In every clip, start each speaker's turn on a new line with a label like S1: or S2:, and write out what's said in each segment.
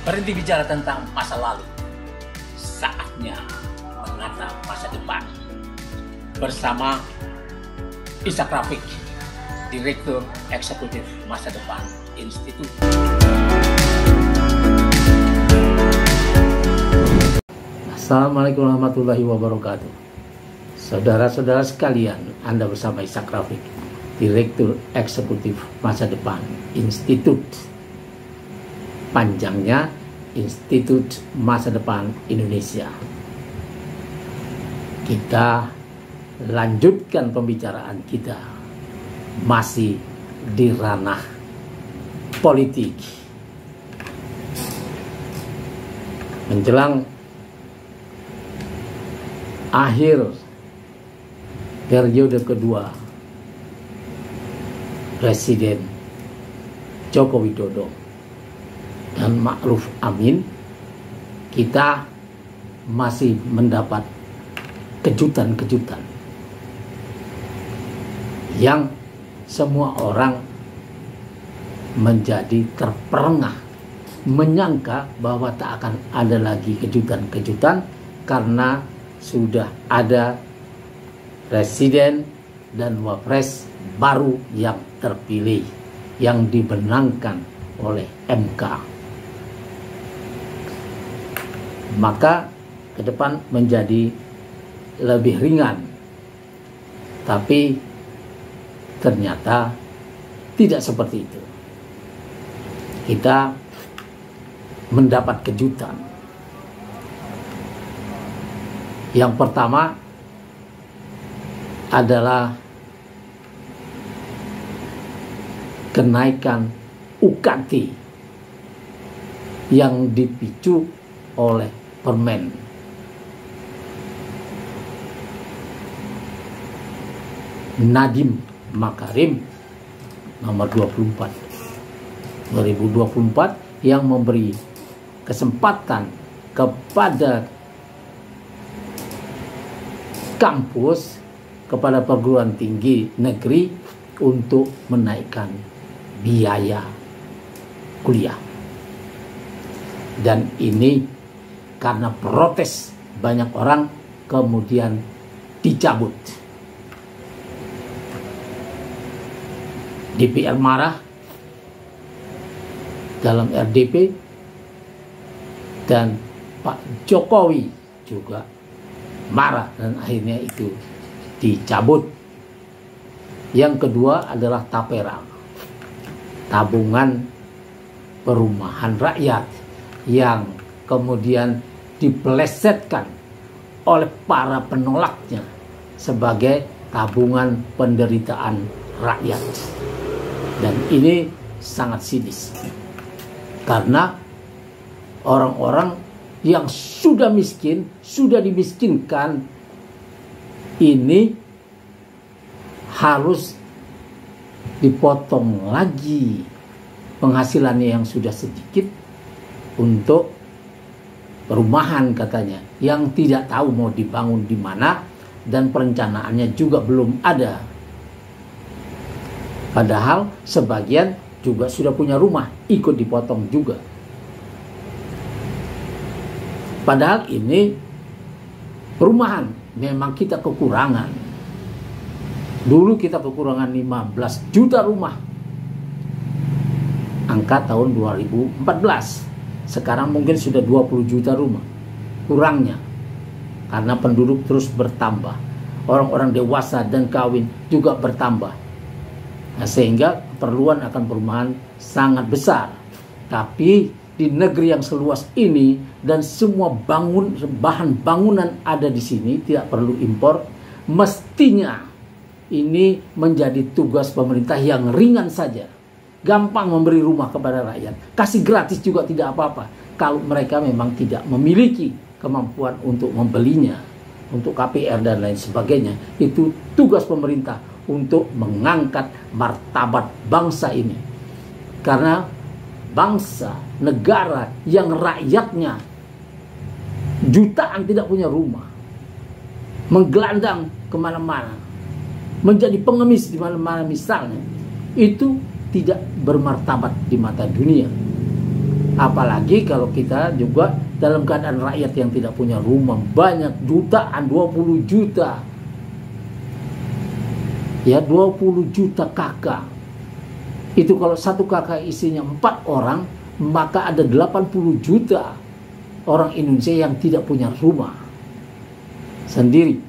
S1: Berhenti bicara tentang masa lalu. Saatnya menatap masa depan. Bersama Ishak Rafiq, Direktur Eksekutif Masa Depan Institut.
S2: Assalamualaikum warahmatullahi wabarakatuh. Saudara-saudara sekalian, Anda bersama Ishak Rafiq, Direktur Eksekutif Masa Depan Institut. Panjangnya Institut Masa Depan Indonesia. Kita lanjutkan pembicaraan kita masih di ranah politik. Menjelang akhir periode kedua Presiden Joko Widodo dan Ma'ruf Amin, kita masih mendapat kejutan-kejutan yang semua orang menjadi terperangah, menyangka bahwa tak akan ada lagi kejutan-kejutan karena sudah ada Presiden dan Wapres baru yang terpilih, yang dibenangkan oleh MK. Maka ke depan menjadi lebih ringan. Tapi ternyata tidak seperti itu. Kita mendapat kejutan. Yang pertama adalah kenaikan UKT yang dipicu oleh Permen Nadiem Makarim nomor 24 2024 yang memberi kesempatan kepada kampus, kepada perguruan tinggi negeri untuk menaikkan biaya kuliah. Dan ini karena protes banyak orang kemudian dicabut. DPR marah dalam RDP dan Pak Jokowi juga marah dan akhirnya itu dicabut. Yang kedua adalah Tapera, tabungan perumahan rakyat, yang kemudian dipelesetkan oleh para penolaknya sebagai tabungan penderitaan rakyat. Dan ini sangat sinis karena orang-orang yang sudah miskin, sudah dimiskinkan, ini harus dipotong lagi penghasilannya yang sudah sedikit untuk perumahan katanya, yang tidak tahu mau dibangun di mana dan perencanaannya juga belum ada. Padahal sebagian juga sudah punya rumah, ikut dipotong juga. Padahal ini perumahan memang kita kekurangan. Dulu kita kekurangan 15 juta rumah. Angka tahun 2014. Sekarang mungkin sudah 20 juta rumah kurangnya karena penduduk terus bertambah, orang-orang dewasa dan kawin juga bertambah. Nah, sehingga keperluan akan perumahan sangat besar. Tapi di negeri yang seluas ini dan semua bahan bangunan ada di sini, tidak perlu impor, mestinya ini menjadi tugas pemerintah yang ringan saja. Gampang memberi rumah kepada rakyat, kasih gratis juga tidak apa-apa kalau mereka memang tidak memiliki kemampuan untuk membelinya, untuk KPR dan lain sebagainya. Itu tugas pemerintah untuk mengangkat martabat bangsa ini. Karena bangsa, negara yang rakyatnya jutaan tidak punya rumah, menggelandang kemana-mana, menjadi pengemis di mana-mana misalnya, itu tidak bermartabat di mata dunia. Apalagi kalau kita juga dalam keadaan rakyat yang tidak punya rumah, banyak jutaan, 20 juta. Ya, 20 juta kakak. Itu kalau satu kakak isinya 4 orang, maka ada 80 juta orang Indonesia yang tidak punya rumah sendiri.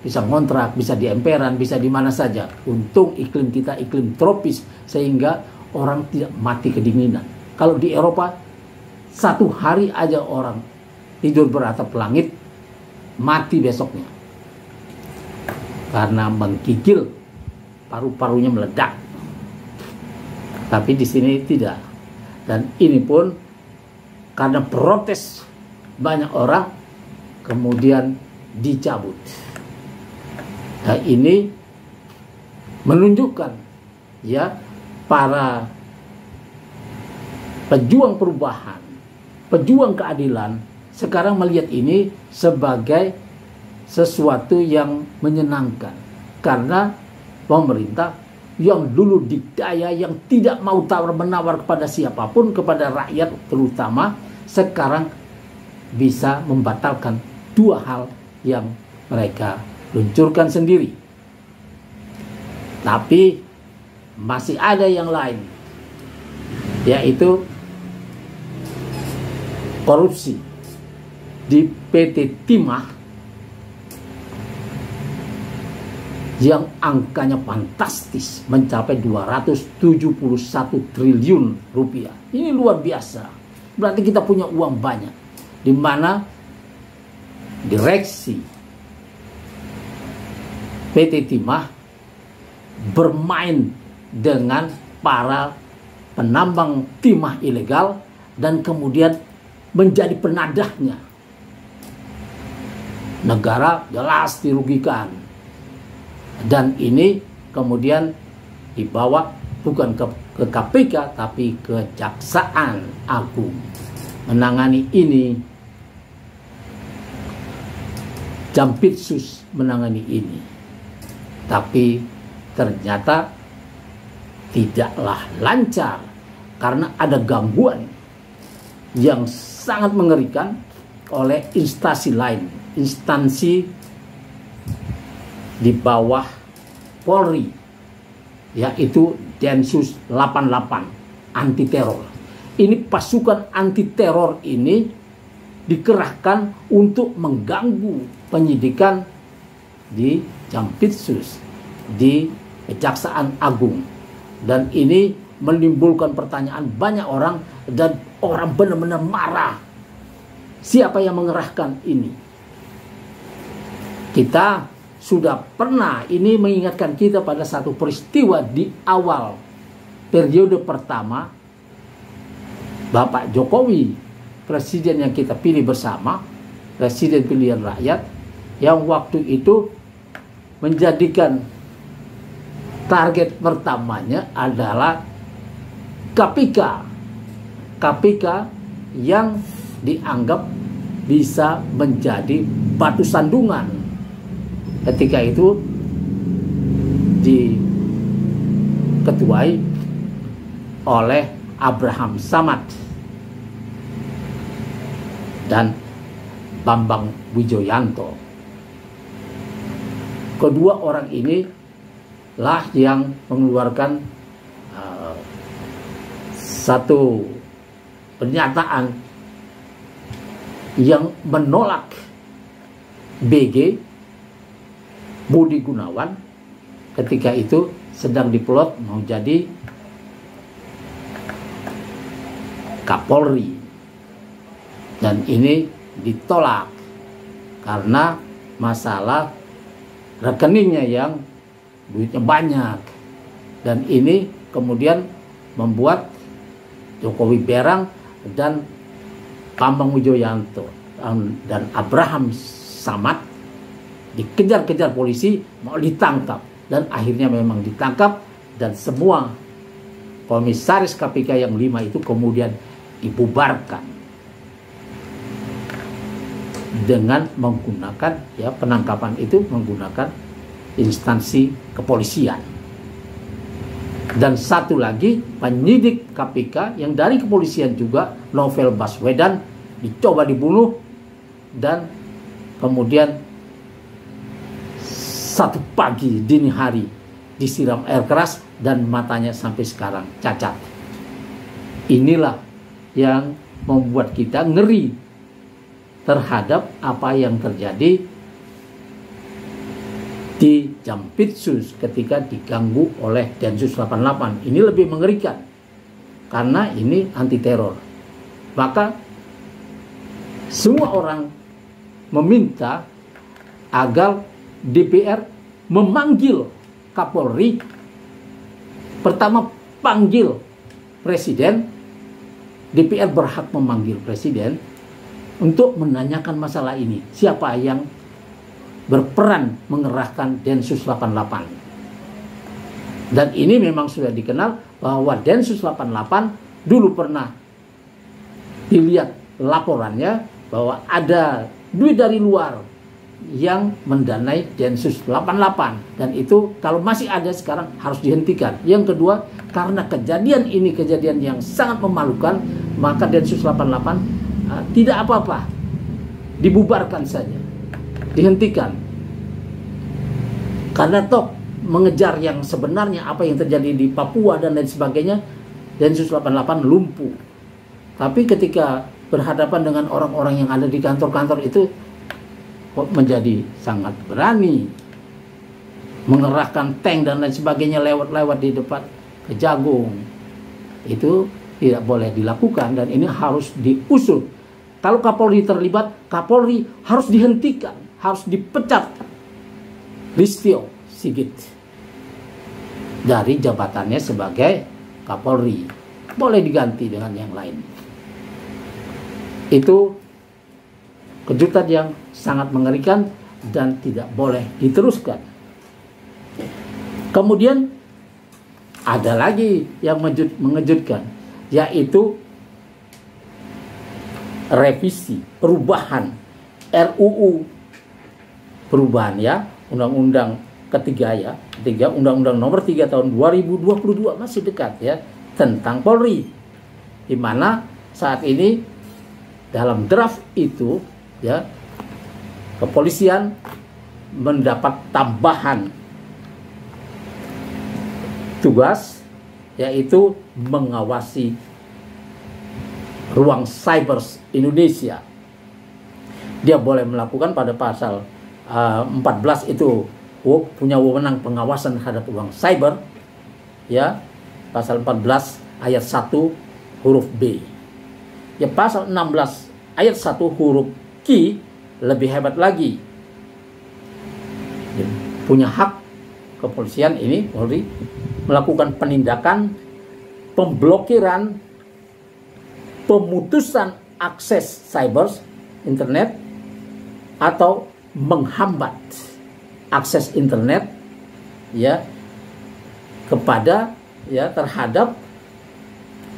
S2: Bisa ngontrak, bisa di emperan, bisa di mana saja. Untung iklim kita iklim tropis sehingga orang tidak mati kedinginan. Kalau di Eropa, 1 hari aja orang tidur beratap langit, mati besoknya. Karena menggigil, paru-parunya meledak. Tapi di sini tidak. Dan ini pun karena protes banyak orang, kemudian dicabut. Nah, ini menunjukkan ya para pejuang perubahan, pejuang keadilan sekarang melihat ini sebagai sesuatu yang menyenangkan, karena pemerintah yang dulu dikdaya, yang tidak mau tawar-menawar kepada siapapun, kepada rakyat terutama, sekarang bisa membatalkan 2 hal yang mereka luncurkan sendiri. Tapi masih ada yang lain, yaitu korupsi di PT Timah yang angkanya fantastis, mencapai 271 triliun rupiah. Ini luar biasa. Berarti kita punya uang banyak, di mana direksi PT Timah bermain dengan para penambang timah ilegal dan kemudian menjadi penadahnya. Negara jelas dirugikan. Dan ini kemudian dibawa bukan ke KPK tapi ke Kejaksaan Agung menangani ini. Jampitsus menangani ini. Tapi ternyata tidaklah lancar karena ada gangguan yang sangat mengerikan oleh instansi lain, instansi di bawah Polri, yaitu Densus 88 anti teror. Ini pasukan anti teror ini dikerahkan untuk mengganggu penyidikan di Jampitsus, di Kejaksaan Agung. Dan ini menimbulkan pertanyaan banyak orang, dan orang benar-benar marah. Siapa yang mengerahkan ini? Kita sudah pernah, ini mengingatkan kita pada satu peristiwa di awal periode pertama Bapak Jokowi, presiden yang kita pilih bersama, presiden pilihan rakyat, yang waktu itu menjadikan target pertamanya adalah KPK. KPK yang dianggap bisa menjadi batu sandungan. Ketika itu diketuai oleh Abraham Samad dan Bambang Wijoyanto. Kedua orang ini lah yang mengeluarkan satu pernyataan yang menolak BG Budi Gunawan ketika itu sedang diplot mau jadi Kapolri, dan ini ditolak karena masalah rekeningnya yang duitnya banyak, dan ini kemudian membuat Jokowi Berang dan Bambang Wijoyanto dan Abraham Samad dikejar-kejar polisi, mau ditangkap, dan akhirnya memang ditangkap, dan semua komisaris KPK yang 5 itu kemudian dibubarkan dengan menggunakan, ya, penangkapan itu menggunakan instansi kepolisian. Dan satu lagi penyidik KPK yang dari kepolisian juga, Novel Baswedan, dicoba dibunuh dan kemudian satu pagi dini hari disiram air keras dan matanya sampai sekarang cacat. Inilah yang membuat kita ngeri terhadap apa yang terjadi di Jampitsus ketika diganggu oleh Densus 88. Ini lebih mengerikan karena ini anti teror. Maka semua orang meminta agar DPR memanggil Kapolri, pertama panggil Presiden. DPR berhak memanggil Presiden untuk menanyakan masalah ini. Siapa yang berperan mengerahkan Densus 88. Dan ini memang sudah dikenal bahwa Densus 88 dulu pernah dilihat laporannya bahwa ada duit dari luar yang mendanai Densus 88, dan itu kalau masih ada sekarang harus dihentikan. Yang kedua, karena kejadian ini kejadian yang sangat memalukan, maka Densus 88 tidak apa-apa, dibubarkan saja, dihentikan. Karena toh mengejar yang sebenarnya apa yang terjadi di Papua dan lain sebagainya, Densus 88 lumpuh. Tapi ketika berhadapan dengan orang-orang yang ada di kantor-kantor itu, kok menjadi sangat berani mengerahkan tank dan lain sebagainya lewat-lewat di depan Kejagung. Itu tidak boleh dilakukan dan ini harus diusut. Kalau Kapolri terlibat, Kapolri harus dihentikan, harus dipecat Listio Sigit dari jabatannya sebagai Kapolri. Boleh diganti dengan yang lain. Itu kejutan yang sangat mengerikan dan tidak boleh diteruskan. Kemudian ada lagi yang mengejutkan, yaitu revisi perubahan RUU perubahan ya, Undang-Undang ketiga Undang-Undang nomor 3 tahun 2022, masih dekat ya, tentang Polri, di mana saat ini dalam draft itu ya, kepolisian mendapat tambahan tugas, yaitu mengawasi ruang cyber Indonesia. Dia boleh melakukan pada pasal 14 itu punya wewenang pengawasan terhadap ruang cyber ya, pasal 14 ayat 1 huruf B. Ya, pasal 16 ayat 1 huruf Q lebih hebat lagi. Punya hak kepolisian ini, Polri, melakukan penindakan pemblokiran, pemutusan akses cyber internet, atau menghambat akses internet ya kepada ya terhadap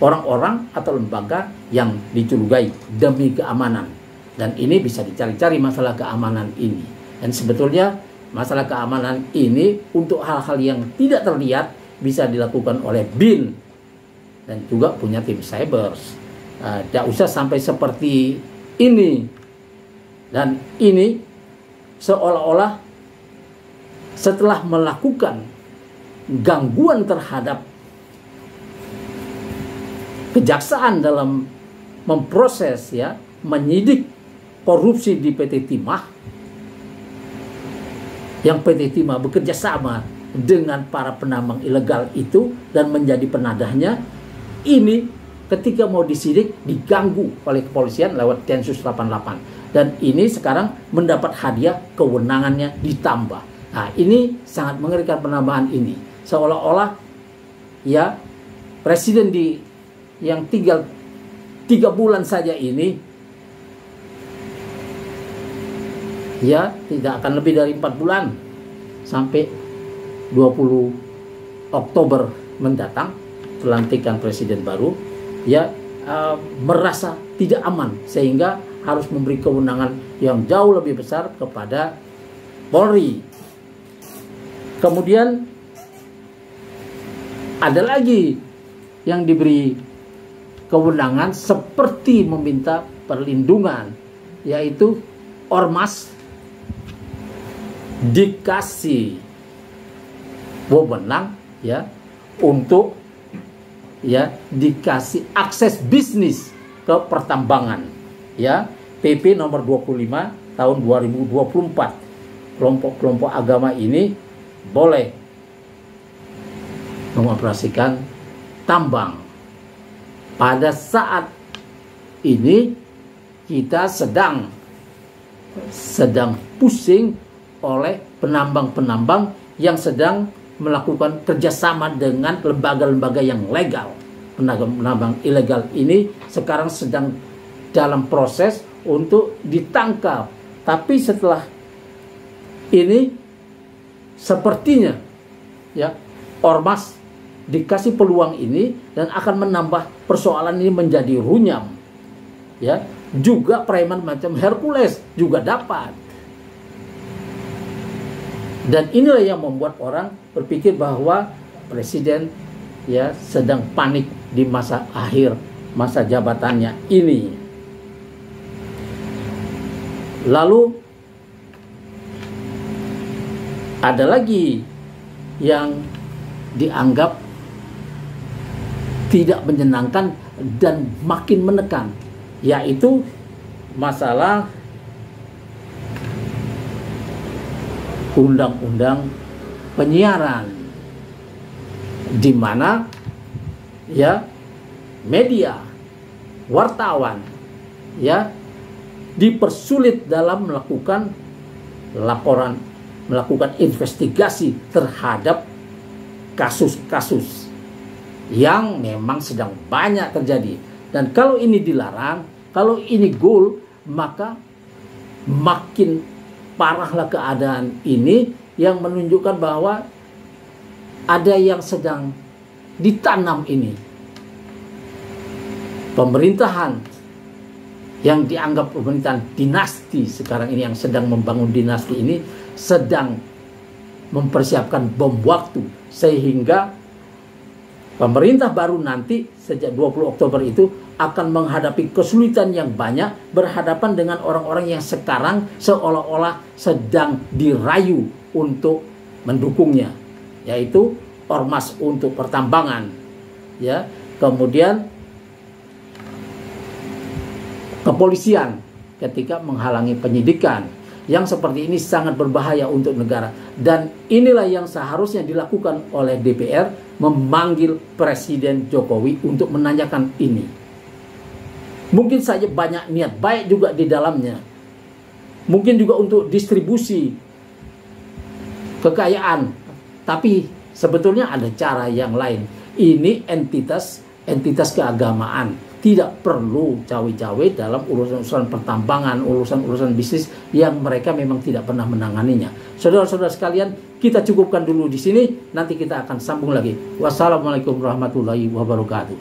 S2: orang-orang atau lembaga yang dicurigai demi keamanan. Dan ini bisa dicari-cari masalah keamanan ini. Dan sebetulnya masalah keamanan ini untuk hal-hal yang tidak terlihat bisa dilakukan oleh BIN dan juga punya tim cyber. Tidak usah sampai seperti ini. Dan ini seolah-olah setelah melakukan gangguan terhadap kejaksaan dalam memproses ya, menyidik korupsi di PT Timah, yang PT Timah bekerja sama dengan para penambang ilegal itu dan menjadi penadahnya, ini ketika mau disidik diganggu oleh kepolisian lewat Densus 88. Dan ini sekarang mendapat hadiah, kewenangannya ditambah. Nah, ini sangat mengerikan penambahan ini. Seolah-olah ya presiden yang tinggal 3 bulan saja ini ya tidak akan lebih dari 4 bulan sampai 20 Oktober mendatang pelantikan presiden baru ya, merasa tidak aman sehingga harus memberi kewenangan yang jauh lebih besar kepada Polri. Kemudian Ada lagi yang diberi kewenangan seperti meminta perlindungan, yaitu ormas dikasih wewenang ya untuk ya dikasih akses bisnis ke pertambangan ya. PP nomor 25 tahun 2024, kelompok-kelompok agama ini boleh mengoperasikan tambang. Pada saat ini kita sedang pusing oleh penambang-penambang yang sedang melakukan kerjasama dengan lembaga-lembaga yang legal. Penambang ilegal ini sekarang sedang dalam proses untuk ditangkap. Tapi setelah ini sepertinya ya ormas dikasih peluang ini dan akan menambah persoalan ini menjadi runyam. Ya, juga preman macam Hercules juga dapat. Dan inilah yang membuat orang berpikir bahwa presiden ya sedang panik di masa akhir masa jabatannya ini. Lalu ada lagi yang dianggap tidak menyenangkan dan makin menekan, yaitu masalah undang-undang penyiaran, di mana ya media, wartawan ya dipersulit dalam melakukan laporan, melakukan investigasi terhadap kasus-kasus yang memang sedang banyak terjadi. Dan kalau ini dilarang, kalau ini goal, maka makin parahlah keadaan ini, yang menunjukkan bahwa ada yang sedang ditanam ini. Pemerintahan yang dianggap pemerintahan dinasti sekarang ini, yang sedang membangun dinasti ini, sedang mempersiapkan bom waktu, sehingga pemerintah baru nanti sejak 20 Oktober itu akan menghadapi kesulitan yang banyak, berhadapan dengan orang-orang yang sekarang seolah-olah sedang dirayu untuk mendukungnya, yaitu ormas untuk pertambangan ya, kemudian kepolisian ketika menghalangi penyidikan. Yang seperti ini sangat berbahaya untuk negara. Dan inilah yang seharusnya dilakukan oleh DPR, memanggil Presiden Jokowi untuk menanyakan ini. Mungkin saja banyak niat baik juga di dalamnya. Mungkin juga untuk distribusi kekayaan. Tapi sebetulnya ada cara yang lain. Ini entitas keagamaan. Tidak perlu cawe-cawe dalam urusan-urusan pertambangan, urusan-urusan bisnis yang mereka memang tidak pernah menanganinya. Saudara-saudara sekalian, kita cukupkan dulu di sini. Nanti kita akan sambung lagi. Wassalamualaikum warahmatullahi wabarakatuh.